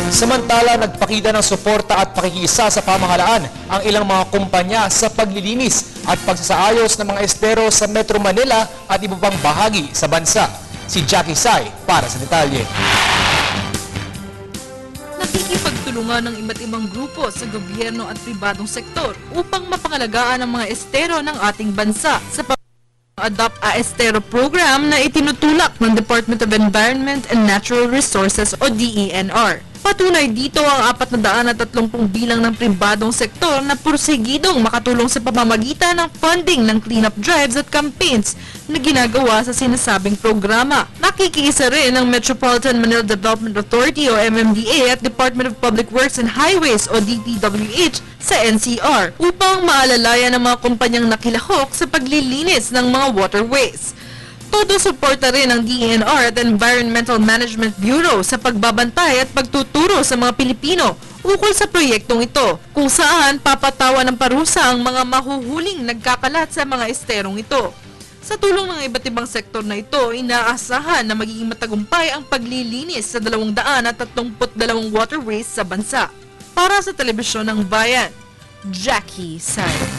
Samantala, nagpakita ng suporta at pakikiisa sa pamahalaan ang ilang mga kumpanya sa paglilinis at pagsasaayos ng mga estero sa Metro Manila at iba pang bahagi sa bansa. Si Jackie Sai para sa detalye. Nakikipagtulungan ng iba't ibang grupo sa gobyerno at pribadong sektor upang mapangalagaan ang mga estero ng ating bansa sa Adopt a Estero program na itinutulak ng Department of Environment and Natural Resources o DENR. Patunay dito ang 430 bilang ng pribadong sektor na porsigidong makatulong sa pamamagitan ng funding ng cleanup drives at campaigns na ginagawa sa sinasabing programa. Nakikiisa rin ang Metropolitan Manila Development Authority o MMDA at Department of Public Works and Highways o DPWH sa NCR upang maalalayan ang mga kumpanyang nakilahok sa paglilinis ng mga waterways. Todo suporta rin ng DENR at Environmental Management Bureau sa pagbabantay at pagtuturo sa mga Pilipino ukol sa proyektong ito, kung saan papatawa ng parusa ang mga mahuhuling nagkakalat sa mga esterong ito. Sa tulong ng iba't ibang sektor na ito, inaasahan na magiging matagumpay ang paglilinis sa 232 waterways sa bansa. Para sa Telebisyon ng Bayan, Jackie Sai.